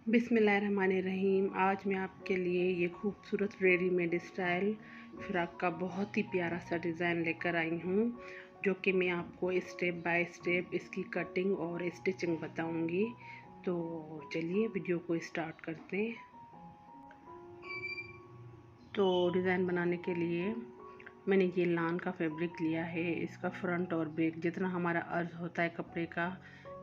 बिस्मिल्लाहिर्रहमानिर्रहीम। आज मैं आपके लिए ये खूबसूरत रेडीमेड स्टाइल फ़्रॉक का बहुत ही प्यारा सा डिज़ाइन लेकर आई हूँ, जो कि मैं आपको स्टेप बाय स्टेप इसकी कटिंग और स्टिचिंग बताऊँगी। तो चलिए वीडियो को स्टार्ट करते हैं। तो डिज़ाइन बनाने के लिए मैंने ये लान का फैब्रिक लिया है। इसका फ्रंट और बैक जितना हमारा अर्ज होता है कपड़े का,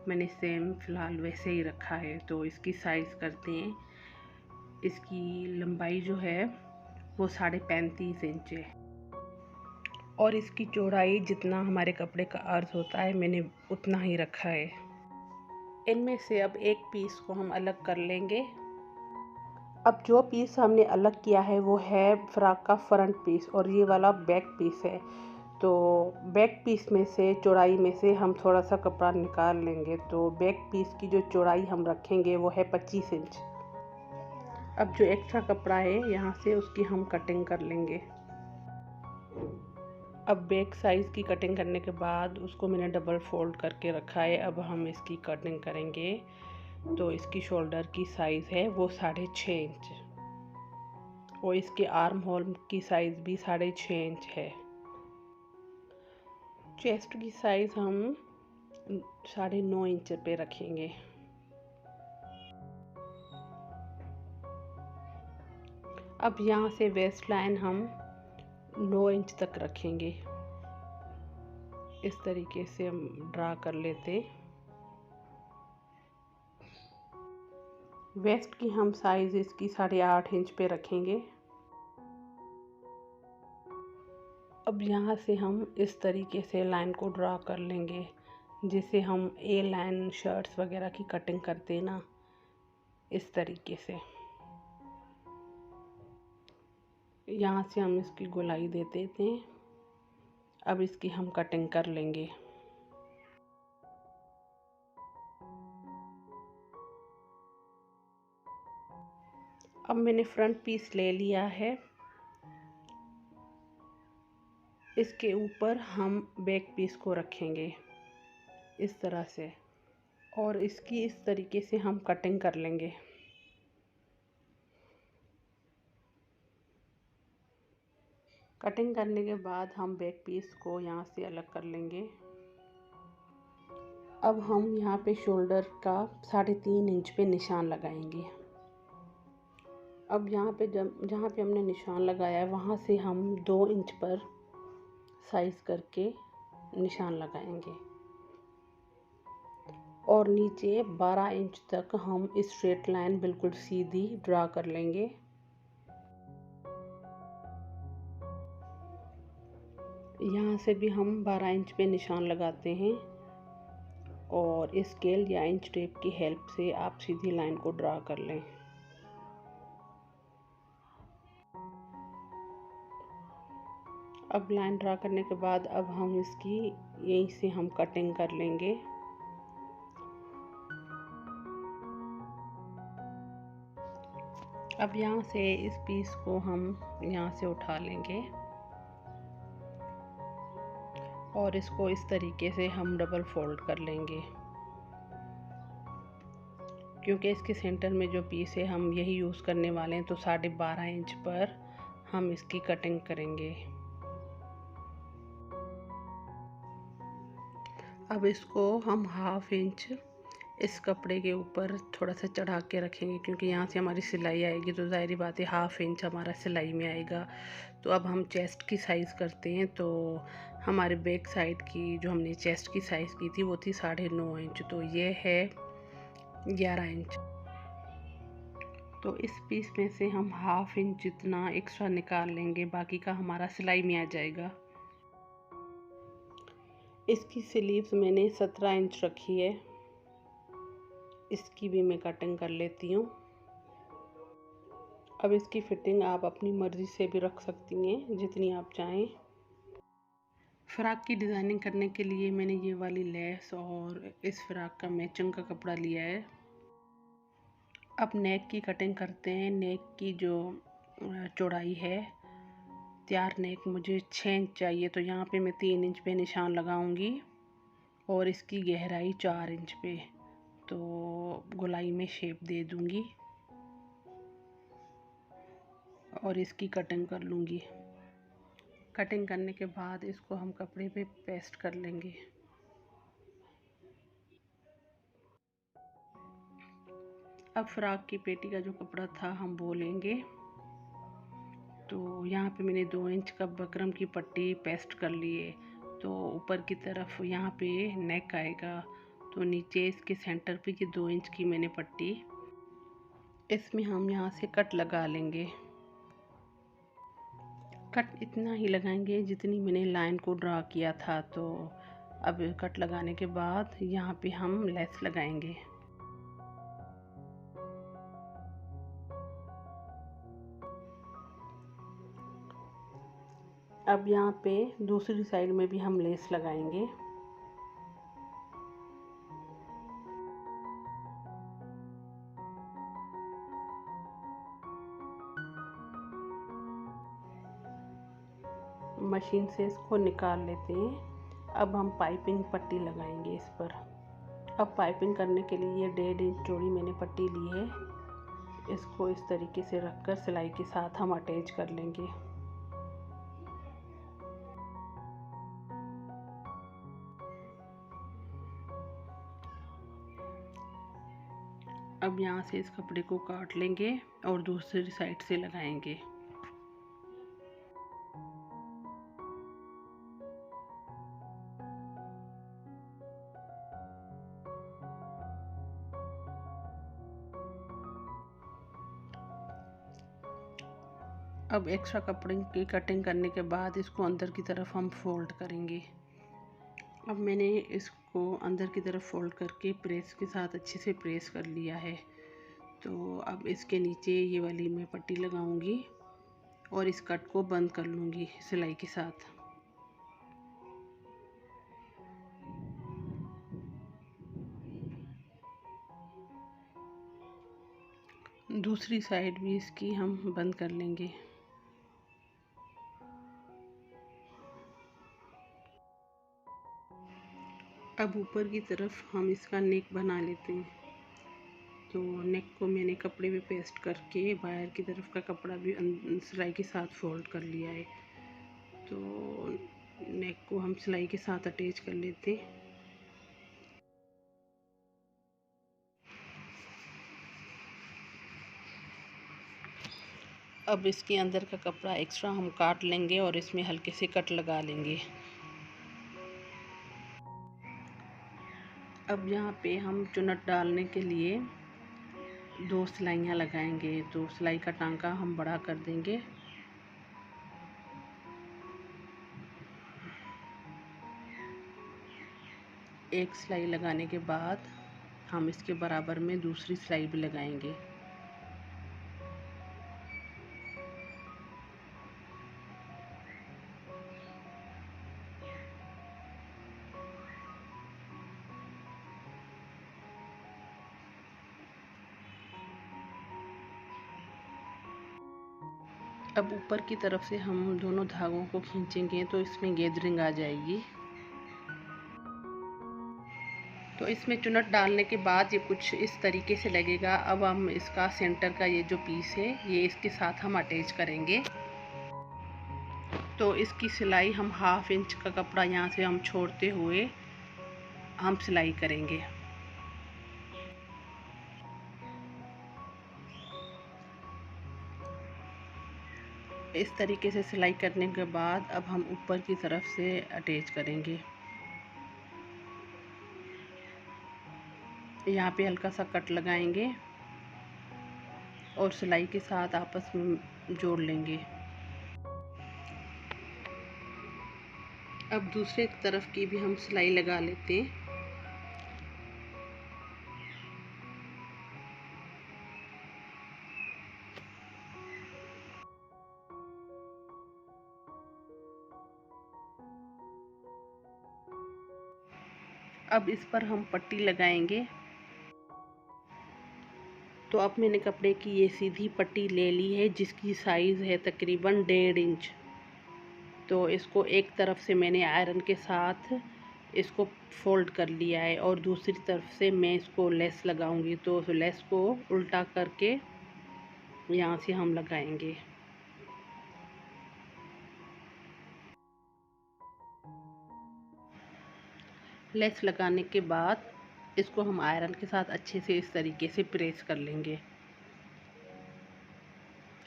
मैंने सेम फ़िलहाल वैसे ही रखा है। तो इसकी साइज़ करते हैं। इसकी लंबाई जो है वो 35.5 इंच है और इसकी चौड़ाई जितना हमारे कपड़े का अर्ज होता है मैंने उतना ही रखा है। इनमें से अब एक पीस को हम अलग कर लेंगे। अब जो पीस हमने अलग किया है वो है फ्रॉक का फ्रंट पीस और ये वाला बैक पीस है। तो बैक पीस में से चौड़ाई में से हम थोड़ा सा कपड़ा निकाल लेंगे। तो बैक पीस की जो चौड़ाई हम रखेंगे वो है 25 इंच। अब जो एक्स्ट्रा कपड़ा है यहाँ से उसकी हम कटिंग कर लेंगे। अब बैक साइज़ की कटिंग करने के बाद उसको मैंने डबल फोल्ड करके रखा है। अब हम इसकी कटिंग करेंगे। तो इसकी शोल्डर की साइज़ है वो 6.5 इंच और इसके आर्म होल की साइज़ भी 6.5 इंच है। चेस्ट की साइज़ हम 9.5 इंच पे रखेंगे। अब यहाँ से वेस्ट लाइन हम 9 इंच तक रखेंगे। इस तरीके से हम ड्रा कर लेते। वेस्ट की हम साइज़ इसकी 8.5 इंच पे रखेंगे। अब यहाँ से हम इस तरीके से लाइन को ड्रा कर लेंगे, जिसे हम ए लाइन शर्ट्स वगैरह की कटिंग करते हैं ना, इस तरीके से। यहाँ से हम इसकी गोलाई दे देते हैं। अब इसकी हम कटिंग कर लेंगे। अब मैंने फ्रंट पीस ले लिया है। इसके ऊपर हम बैक पीस को रखेंगे इस तरह से और इसकी इस तरीके से हम कटिंग कर लेंगे। कटिंग करने के बाद हम बैक पीस को यहाँ से अलग कर लेंगे। अब हम यहाँ पे शोल्डर का 3.5 इंच पे निशान लगाएंगे। अब यहाँ पे जहाँ पे हमने निशान लगाया है वहाँ से हम 2 इंच पर साइज करके निशान लगाएंगे और नीचे 12 इंच तक हम स्ट्रेट लाइन बिल्कुल सीधी ड्रा कर लेंगे। यहाँ से भी हम 12 इंच पे निशान लगाते हैं और स्केल या इंच टेप की हेल्प से आप सीधी लाइन को ड्रा कर लें। अब लाइन ड्रा करने के बाद अब हम इसकी यहीं से हम कटिंग कर लेंगे। अब यहाँ से इस पीस को हम यहाँ से उठा लेंगे और इसको इस तरीके से हम डबल फोल्ड कर लेंगे, क्योंकि इसके सेंटर में जो पीस है हम यही यूज़ करने वाले हैं। तो 12.5 इंच पर हम इसकी कटिंग करेंगे। अब इसको हम 1/2 इंच इस कपड़े के ऊपर थोड़ा सा चढ़ा के रखेंगे, क्योंकि यहाँ से हमारी सिलाई आएगी तो ज़ाहिर बात है 1/2 इंच हमारा सिलाई में आएगा। तो अब हम चेस्ट की साइज़ करते हैं। तो हमारे बैक साइड की जो हमने चेस्ट की साइज़ की थी वो थी 9.5 इंच, तो ये है 11 इंच। तो इस पीस में से हम 1/2 इंच जितना एक्स्ट्रा निकाल लेंगे, बाकी का हमारा सिलाई में आ जाएगा। इसकी स्लीव्स मैंने 17 इंच रखी है। इसकी भी मैं कटिंग कर लेती हूँ। अब इसकी फिटिंग आप अपनी मर्ज़ी से भी रख सकती हैं, जितनी आप चाहें। फ़्रॉक की डिज़ाइनिंग करने के लिए मैंने ये वाली लेस और इस फ़्रॉक का मैचिंग का कपड़ा लिया है। अब नेक की कटिंग करते हैं। नेक की जो चौड़ाई है, तैयार नेक मुझे 6 इंच चाहिए, तो यहाँ पे मैं 3 इंच पे निशान लगाऊंगी और इसकी गहराई 4 इंच पे। तो गोलाई में शेप दे दूंगी और इसकी कटिंग कर लूँगी। कटिंग करने के बाद इसको हम कपड़े पे पेस्ट कर लेंगे। अब फ्रॉक की पेटी का जो कपड़ा था हम वो लेंगे। तो यहाँ पे मैंने 2 इंच का बकरम की पट्टी पेस्ट कर ली है। तो ऊपर की तरफ यहाँ पे नेक आएगा, तो नीचे इसके सेंटर पे ये 2 इंच की मैंने पट्टी, इसमें हम यहाँ से कट लगा लेंगे। कट इतना ही लगाएंगे जितनी मैंने लाइन को ड्रा किया था। तो अब कट लगाने के बाद यहाँ पे हम लेस लगाएंगे। अब यहाँ पे दूसरी साइड में भी हम लेस लगाएंगे। मशीन से इसको निकाल लेते हैं। अब हम पाइपिंग पट्टी लगाएंगे इस पर। अब पाइपिंग करने के लिए ये 1.5 इंच चौड़ी मैंने पट्टी ली है। इसको इस तरीके से रखकर सिलाई के साथ हम अटैच कर लेंगे। अब यहाँ से इस कपड़े को काट लेंगे और दूसरी साइड से लगाएंगे। अब एक्स्ट्रा कपड़े की कटिंग करने के बाद इसको अंदर की तरफ हम फोल्ड करेंगे। अब मैंने इसको अंदर की तरफ फोल्ड करके प्रेस के साथ अच्छे से प्रेस कर लिया है। तो अब इसके नीचे ये वाली मैं पट्टी लगाऊंगी और इस कट को बंद कर लूँगी सिलाई के साथ। दूसरी साइड भी इसकी हम बंद कर लेंगे। अब ऊपर की तरफ हम इसका नेक बना लेते हैं। तो नेक को मैंने कपड़े पे पेस्ट करके बाहर की तरफ का कपड़ा भी सिलाई के साथ फोल्ड कर लिया है। तो नेक को हम सिलाई के साथ अटैच कर लेते हैं। अब इसके अंदर का कपड़ा एक्स्ट्रा हम काट लेंगे और इसमें हल्के से कट लगा लेंगे। अब यहाँ पे हम चुन्नट डालने के लिए 2 सिलाइयाँ लगाएंगे। तो सिलाई का टांका हम बड़ा कर देंगे। एक सिलाई लगाने के बाद हम इसके बराबर में दूसरी सिलाई भी लगाएंगे। अब ऊपर की तरफ से हम दोनों धागों को खींचेंगे तो इसमें गैदरिंग आ जाएगी। तो इसमें चुन्नट डालने के बाद ये कुछ इस तरीके से लगेगा। अब हम इसका सेंटर का ये जो पीस है ये इसके साथ हम अटैच करेंगे। तो इसकी सिलाई हम 1/2 इंच का कपड़ा यहाँ से हम छोड़ते हुए हम सिलाई करेंगे। इस तरीके से सिलाई करने के बाद अब हम ऊपर की तरफ से अटैच करेंगे। यहाँ पे हल्का सा कट लगाएंगे और सिलाई के साथ आपस में जोड़ लेंगे। अब दूसरे तरफ की भी हम सिलाई लगा लेते हैं। अब इस पर हम पट्टी लगाएंगे। तो अब मैंने कपड़े की ये सीधी पट्टी ले ली है जिसकी साइज़ है तकरीबन 1.5 इंच। तो इसको एक तरफ से मैंने आयरन के साथ इसको फोल्ड कर लिया है और दूसरी तरफ से मैं इसको लेस लगाऊंगी। तो लेस को उल्टा करके यहाँ से हम लगाएंगे। लेस लगाने के बाद इसको हम आयरन के साथ अच्छे से इस तरीके से प्रेस कर लेंगे।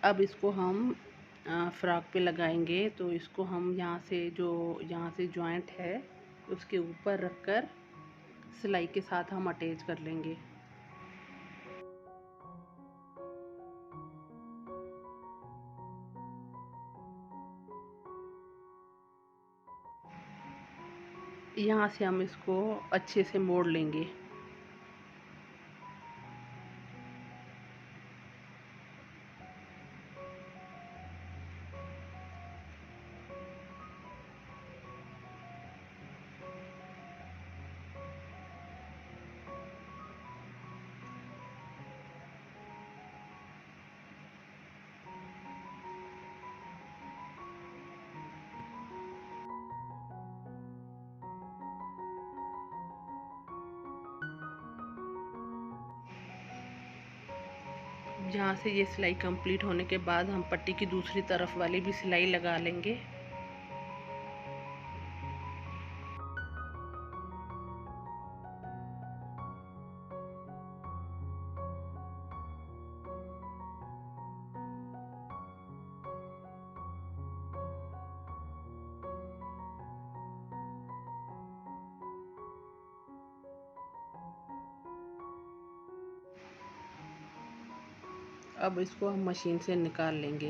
अब इसको हम फ्रॉक पे लगाएंगे। तो इसको हम यहाँ से जॉइंट है उसके ऊपर रखकर सिलाई के साथ हम अटैच कर लेंगे। यहाँ से हम इसको अच्छे से मोड़ लेंगे। जहाँ से ये सिलाई कंप्लीट होने के बाद हम पट्टी की दूसरी तरफ वाली भी सिलाई लगा लेंगे। अब इसको हम मशीन से निकाल लेंगे।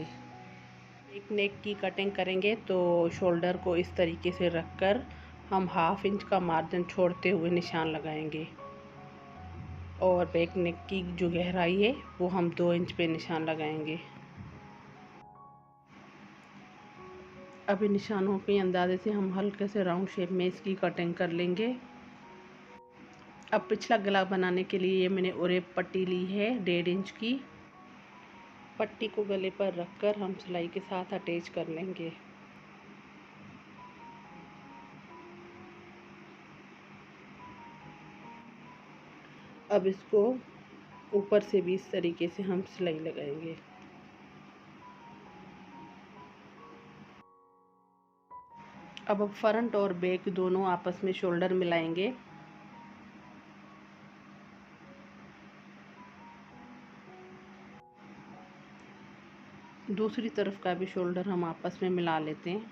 एक नेक की कटिंग करेंगे तो शोल्डर को इस तरीके से रखकर हम 1/2 इंच का मार्जिन छोड़ते हुए निशान लगाएंगे और बैक नेक की जो गहराई है वो हम 2 इंच पे निशान लगाएंगे। अब इन निशानों के अंदाजे से हम हल्के से राउंड शेप में इसकी कटिंग कर लेंगे। अब पिछला गला बनाने के लिए मैंने ओरेप पट्टी ली है 1.5 इंच की। पट्टी को गले पर रखकर हम सिलाई के साथ अटैच कर लेंगे। अब इसको ऊपर से भी इस तरीके से हम सिलाई लगाएंगे। अब फ्रंट और बैक दोनों आपस में शोल्डर मिलाएंगे। दूसरी तरफ का भी शोल्डर हम आपस में मिला लेते हैं।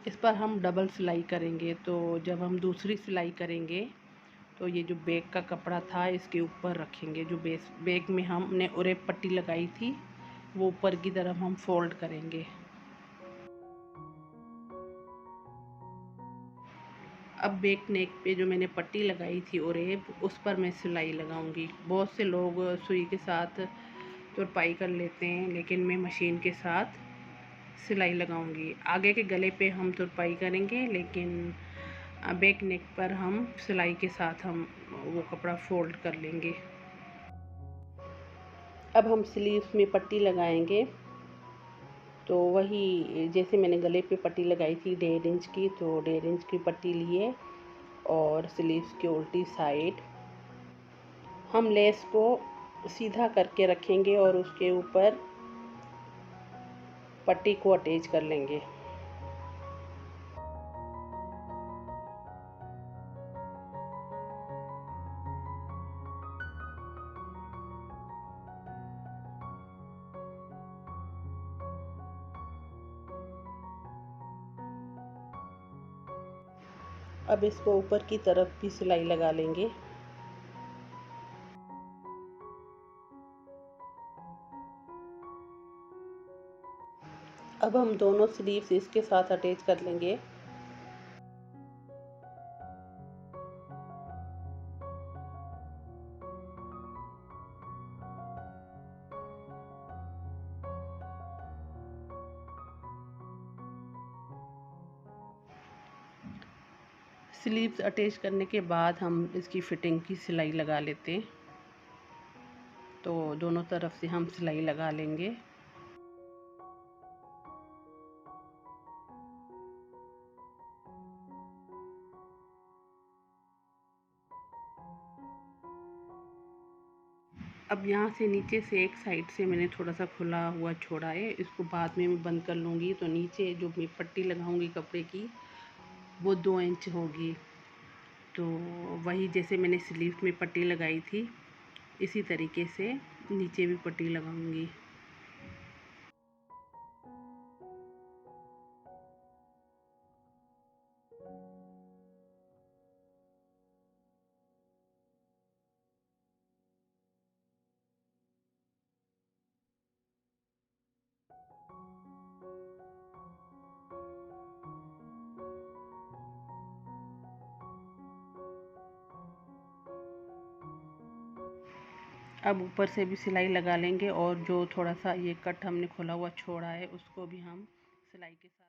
इस पर हम डबल सिलाई करेंगे। तो जब हम दूसरी सिलाई करेंगे तो ये जो बैक का कपड़ा था इसके ऊपर रखेंगे। जो बैक में हमने ओरेप पट्टी लगाई थी वो ऊपर की तरफ हम फोल्ड करेंगे। अब बैक नेक पे जो मैंने पट्टी लगाई थी ओरेप उस पर मैं सिलाई लगाऊंगी। बहुत से लोग सुई के साथ तुरपाई कर लेते हैं लेकिन मैं मशीन के साथ सिलाई लगाऊंगी। आगे के गले पे हम तुरपाई करेंगे लेकिन बैक नेक पर हम सिलाई के साथ हम वो कपड़ा फोल्ड कर लेंगे। अब हम स्लीव्स में पट्टी लगाएंगे। तो वही जैसे मैंने गले पे पट्टी लगाई थी 1.5 इंच की, तो 1.5 इंच की पट्टी लिए और स्लीव्स की उल्टी साइड हम लेस को सीधा करके रखेंगे और उसके ऊपर पट्टी को अटैच कर लेंगे। अब इसको ऊपर की तरफ भी सिलाई लगा लेंगे। अब हम दोनों स्लीव्स इसके साथ अटैच कर लेंगे। स्लीव्स अटैच करने के बाद हम इसकी फिटिंग की सिलाई लगा लेते हैं। तो दोनों तरफ से हम सिलाई लगा लेंगे। अब यहाँ से नीचे से एक साइड से मैंने थोड़ा सा खुला हुआ छोड़ा है, इसको बाद में मैं बंद कर लूँगी। तो नीचे जो मैं पट्टी लगाऊँगी कपड़े की वो 2 इंच होगी। तो वही जैसे मैंने स्लीव में पट्टी लगाई थी इसी तरीके से नीचे भी पट्टी लगाऊँगी। अब ऊपर से भी सिलाई लगा लेंगे और जो थोड़ा सा ये कट हमने खोला हुआ छोड़ा है उसको भी हम सिलाई के साथ